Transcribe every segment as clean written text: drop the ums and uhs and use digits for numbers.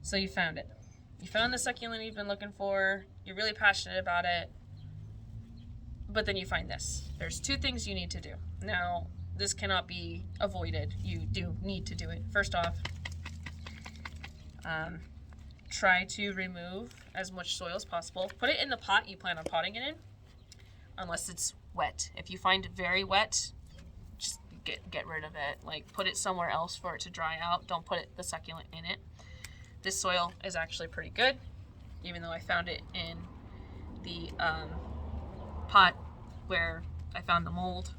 So you found it. You found the succulent you've been looking for. You're really passionate about it. But then you find this. There's 2 things you need to do. Now, this cannot be avoided. You do need to do it. First off, try to remove as much soil as possible. Put it in the pot you plan on potting it in, unless it's wet. If you find it very wet, just get rid of it. Like, put it somewhere else for it to dry out. Don't put the succulent in it. This soil is actually pretty good, even though I found it in the pot where I found the mold.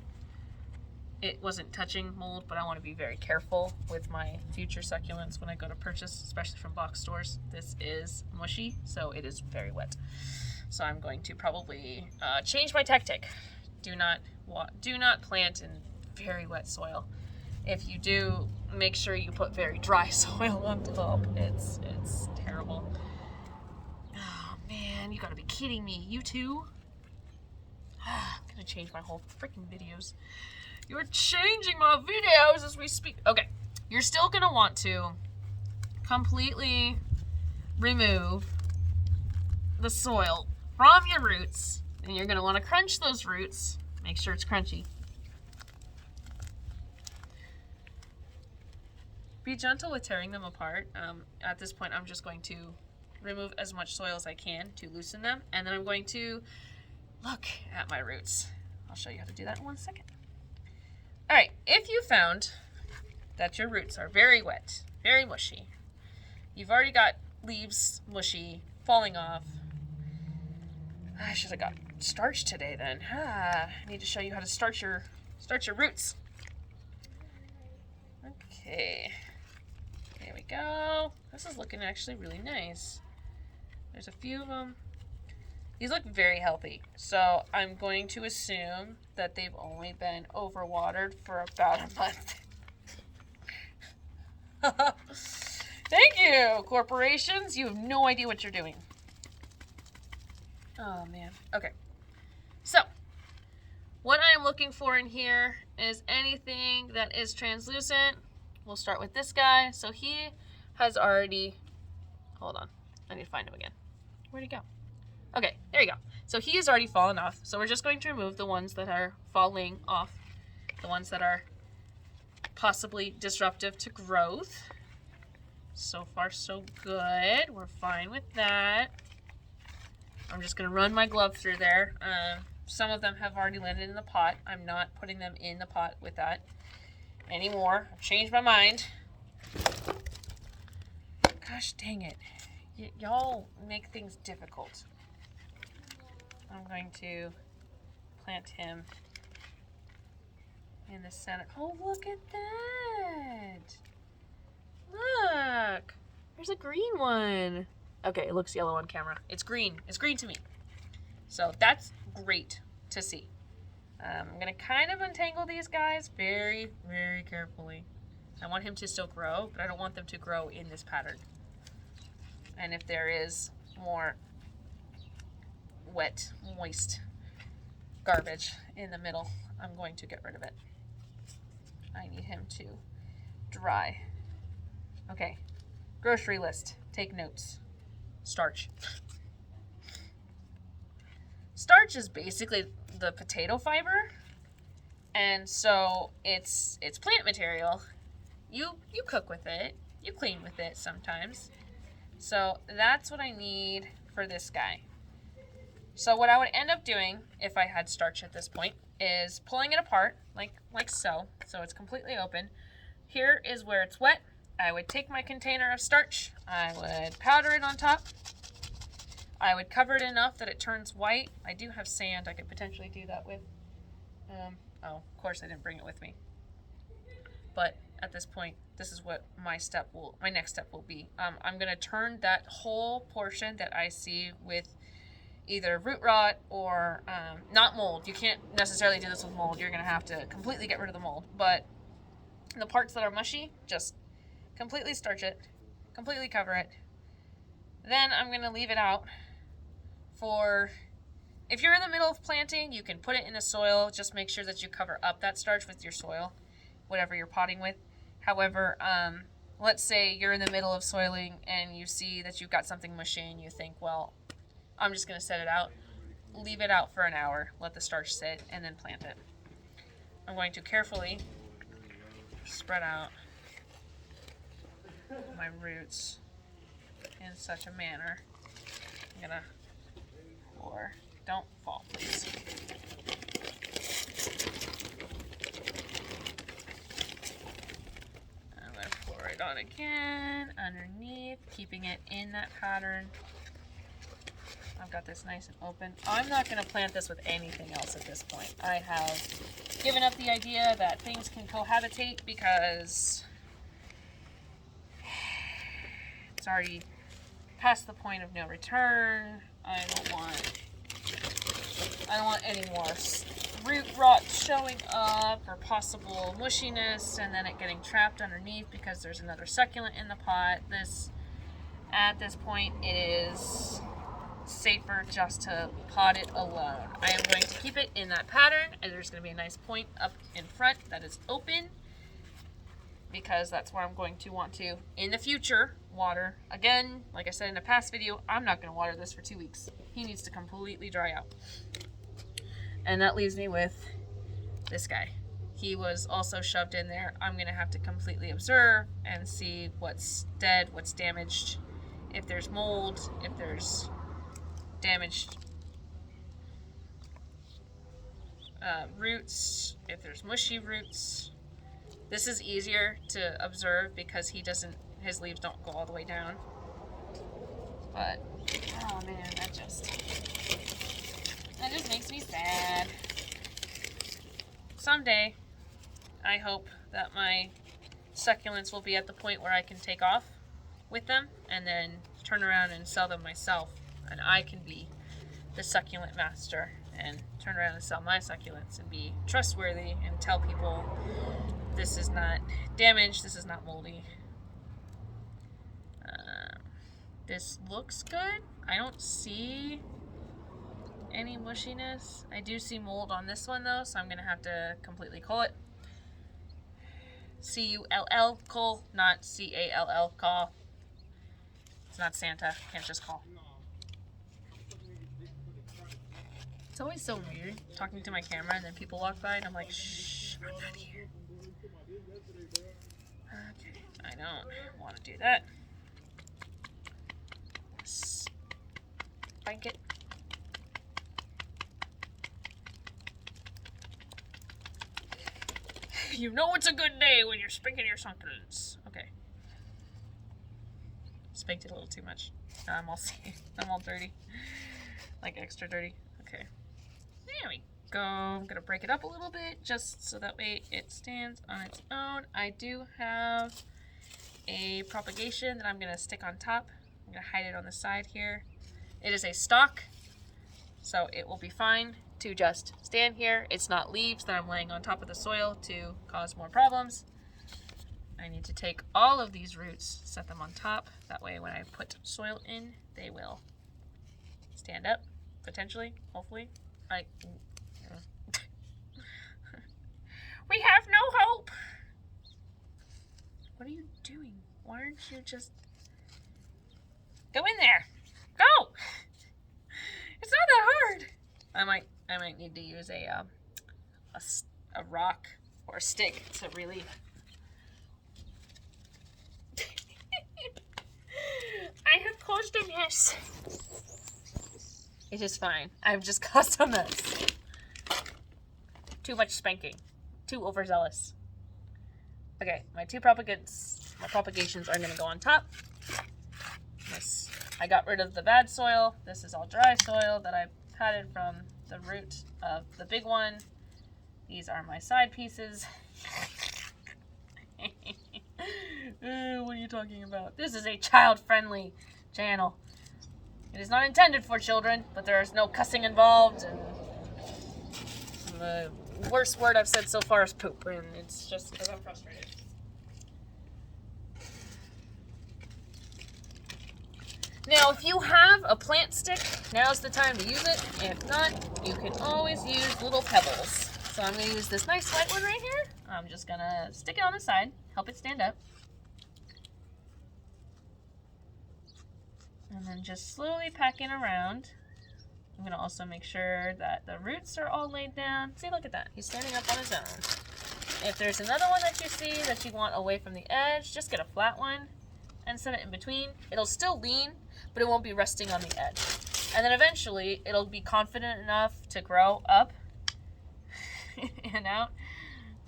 It wasn't touching mold, but I want to be very careful with my future succulents when I go to purchase, especially from box stores. This is mushy, so it is very wet. So I'm going to probably change my tactic. Do not plant in very wet soil. If you do, make sure you put very dry soil on top. It's terrible. Oh man, you gotta be kidding me. You too? I'm gonna change my whole freaking videos. You're changing my videos as we speak. Okay, you're still gonna want to completely remove the soil from your roots, and you're gonna want to crunch those roots. Make sure it's crunchy. Be gentle with tearing them apart. At this point, I'm just going to remove as much soil as I can to loosen them, and then I'm going to look at my roots. I'll show you how to do that in 1 second. All right, if you found that your roots are very wet, very mushy, you've already got leaves mushy, falling off. I should have got starch today then. I need to show you how to starch your roots. Okay, there we go. This is looking actually really nice. There's a few of them. These look very healthy, so I'm going to assume that they've only been overwatered for about a month. Thank you, corporations. You have no idea what you're doing. Oh, man. Okay. So, what I'm looking for in here is anything that is translucent. We'll start with this guy. So he has already... Hold on. I need to find him again. Where'd he go? Okay, there you go. So he has already fallen off. So we're just going to remove the ones that are falling off. The ones that are possibly disruptive to growth. So far, so good. We're fine with that. I'm just going to run my glove through there. Some of them have already landed in the pot. I'm not putting them in the pot with that anymore. I've changed my mind. Gosh dang it. Y'all make things difficult. I'm going to plant him in the center. Oh, look at that. Look. There's a green one. Okay, it looks yellow on camera. It's green. It's green to me. So that's great to see. I'm going to kind of untangle these guys very, very carefully. I want him to still grow, but I don't want them to grow in this pattern. And if there is more wet, moist garbage in the middle, I'm going to get rid of it. I need him to dry. Okay, grocery list. Take notes. Starch. Starch is basically the potato fiber, and so it's plant material. You cook with it. You clean with it sometimes. So that's what I need for this guy. So what I would end up doing if I had starch at this point is pulling it apart like so. So it's completely open. Here is where it's wet. I would take my container of starch. I would powder it on top. I would cover it enough that it turns white. I do have sand I could potentially do that with. Oh, of course I didn't bring it with me. But at this point, this is what my next step will be. I'm going to turn that whole portion that I see with either root rot or not mold. You can't necessarily do this with mold. You're going to have to completely get rid of the mold. But the parts that are mushy, just completely starch it, completely cover it. Then I'm going to leave it out for, if you're in the middle of planting, you can put it in the soil. Just make sure that you cover up that starch with your soil, whatever you're potting with. However, let's say you're in the middle of soiling and you see that you've got something mushy and you think, well, I'm just going to set it out. Leave it out for an hour, let the starch sit, and then plant it. I'm going to carefully spread out my roots in such a manner. I'm going to pour. Don't fall, please. I'm going to pour it on again, underneath, keeping it in that pattern. I've got this nice and open. I'm not going to plant this with anything else at this point. I have given up the idea that things can cohabitate because it's already past the point of no return. I don't want any more root rot showing up or possible mushiness and then it getting trapped underneath because there's another succulent in the pot. At this point, it is safer just to pot it alone. I am going to keep it in that pattern, and there's going to be a nice point up in front that is open because that's where I'm going to want to, in the future, water. Again, like I said in a past video, I'm not going to water this for 2 weeks. He needs to completely dry out. And that leaves me with this guy. He was also shoved in there. I'm going to have to completely observe and see what's dead, what's damaged, if there's mold, if there's damaged roots, if there's mushy roots. This is easier to observe because his leaves don't go all the way down. But, oh man, that just makes me sad. Someday, I hope that my succulents will be at the point where I can take off with them and then turn around and sell them myself. And I can be the succulent master and turn around and sell my succulents and be trustworthy and tell people this is not damaged, this is not moldy. This looks good. I don't see any mushiness. I do see mold on this one though, so I'm going to have to completely cull it. C-U-L-L, cull, not C-A-L-L, call. It's not Santa, can't just call. It's always so weird talking to my camera and then people walk by and I'm like, shh, I'm not here. Okay, I don't want to do that. Spank it. You know it's a good day when you're spanking your succulents. Okay. Spanked it a little too much. Now I'm all dirty. Like extra dirty. Okay. There we go. I'm going to break it up a little bit just so that way it stands on its own. I do have a propagation that I'm going to stick on top. I'm going to hide it on the side here. It is a stalk, so it will be fine to just stand here. It's not leaves that I'm laying on top of the soil to cause more problems. I need to take all of these roots, set them on top. That way when I put soil in, they will stand up, potentially, hopefully. We have no hope! What are you doing? Why aren't you just... Go in there! Go! It's not that hard! I might need to use a rock or a stick to really... I have caused a mess. It is fine. I've just caused a mess. Too much spanking. Too overzealous. Okay, my propagations are going to go on top. This, I got rid of the bad soil. This is all dry soil that I patted from the root of the big one. These are my side pieces. What are you talking about? This is a child-friendly channel. It is not intended for children, but there is no cussing involved, and the worst word I've said so far is poop, and it's just because I'm frustrated. Now, if you have a plant stick, now's the time to use it. If not, you can always use little pebbles. So I'm going to use this nice white one right here. I'm just going to stick it on the side, help it stand up. And then just slowly packing around. I'm going to also make sure that the roots are all laid down. See, look at that. He's standing up on his own. If there's another one that you see that you want away from the edge, just get a flat one and set it in between. It'll still lean, but it won't be resting on the edge. And then eventually, it'll be confident enough to grow up and out.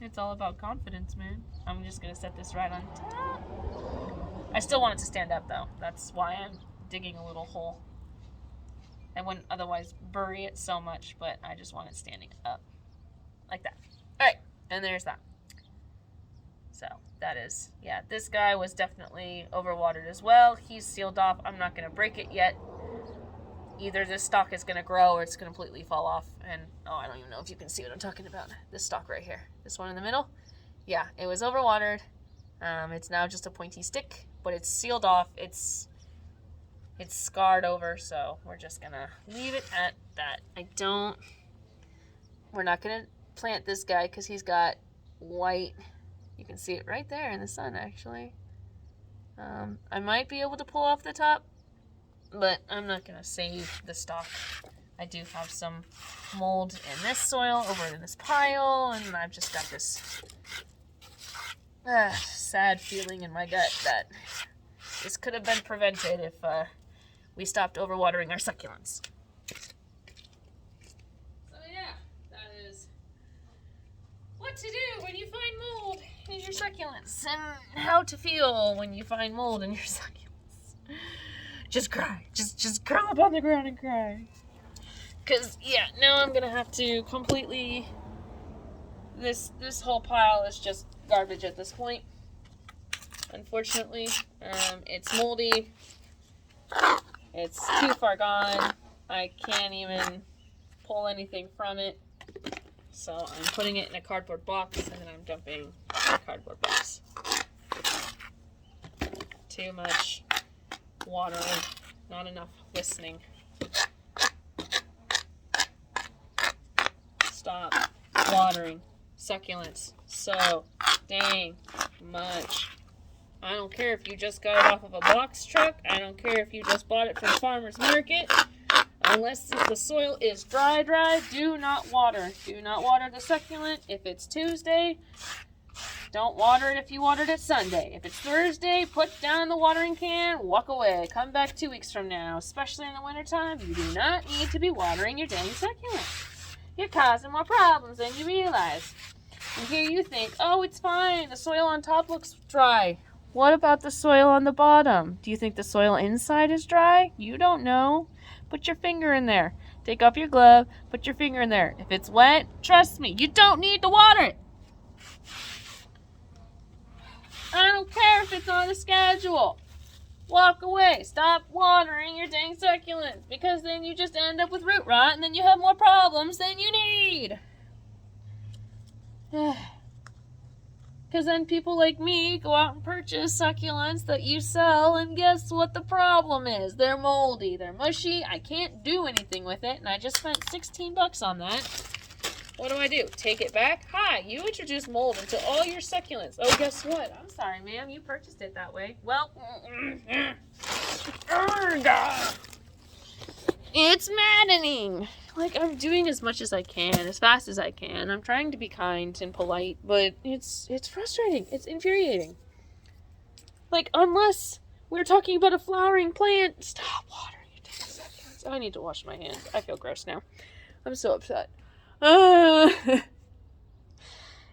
It's all about confidence, man. I'm just going to set this right on top. I still want it to stand up, though. That's why I'm digging a little hole. I wouldn't otherwise bury it so much, but I just want it standing up like that. All right, and there's that. So that is, yeah, this guy was definitely overwatered as well. He's sealed off. I'm not going to break it yet. Either this stalk is going to grow or it's going to completely fall off. And, oh, I don't even know if you can see what I'm talking about. This stalk right here. This one in the middle. Yeah, it was overwatered. It's now just a pointy stick, but it's sealed off. It's scarred over, so we're just going to leave it at that. We're not going to plant this guy because he's got white. You can see it right there in the sun, actually. I might be able to pull off the top, but I'm not going to save the stalk. I do have some mold in this soil over in this pile, and I've just got this sad feeling in my gut that this could have been prevented if we stopped overwatering our succulents. So yeah, that is what to do when you find mold in your succulents, and how to feel when you find mold in your succulents. Just cry. Just curl up on the ground and cry. Because, yeah, now I'm going to have to completely... This whole pile is just garbage at this point. Unfortunately, it's moldy. It's too far gone. I can't even pull anything from it. So I'm putting it in a cardboard box, and then I'm dumping the cardboard box. Too much water, not enough listening. Stop watering succulents so dang much. I don't care if you just got it off of a box truck. I don't care if you just bought it from farmer's market. Unless the soil is dry, do not water. Do not water the succulent. If it's Tuesday, don't water it if you watered it Sunday. If it's Thursday, put down the watering can, walk away. Come back 2 weeks from now. Especially in the wintertime, you do not need to be watering your dang succulent. You're causing more problems than you realize. And here you think, oh, it's fine. The soil on top looks dry. What about the soil on the bottom? Do you think the soil inside is dry? You don't know. Put your finger in there. Take off your glove. Put your finger in there. If it's wet, trust me, you don't need to water it. I don't care if it's on the schedule. Walk away. Stop watering your dang succulents, because then you just end up with root rot, and then you have more problems than you need. Because then people like me go out and purchase succulents that you sell, and guess what the problem is? They're moldy, they're mushy, I can't do anything with it, and I just spent $16 on that. What do? Take it back? Hi, you introduced mold into all your succulents. Oh, guess what? I'm sorry, ma'am, you purchased it that way. Well, it's maddening. Like, I'm doing as much as I can, as fast as I can. I'm trying to be kind and polite, but it's frustrating. It's infuriating. Like, unless we're talking about a flowering plant, stop watering your damn succulents. I need to wash my hands. I feel gross now. I'm so upset.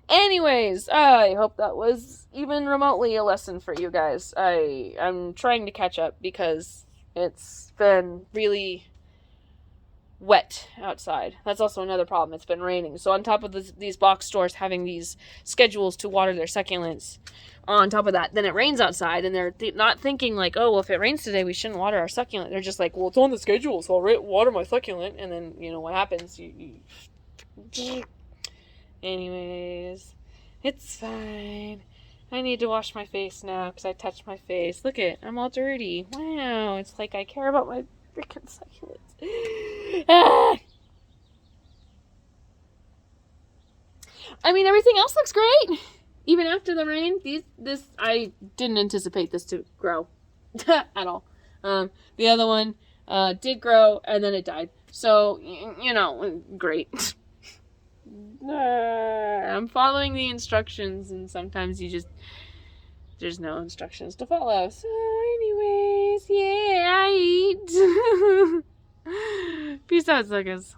Anyways, I hope that was even remotely a lesson for you guys. I'm trying to catch up because it's been really wet outside. That's also another problem. It's been raining. So on top of these box stores having these schedules to water their succulents, on top of that, then it rains outside, and they're not thinking like, oh, well, if it rains today, we shouldn't water our succulent. They're just like, well, it's on the schedule, so I'll water my succulent. And then, you know, what happens? Anyways, it's fine. I need to wash my face now because I touched my face. Look I'm all dirty. Wow, it's like I care about my freaking succulents. I mean, everything else looks great. Even after the rain, I didn't anticipate this to grow at all. The other one did grow, and then it died. So, you know, great. I'm following the instructions, and sometimes there's no instructions to follow. So, anyways, yeah, I eat. Peace out, suckers.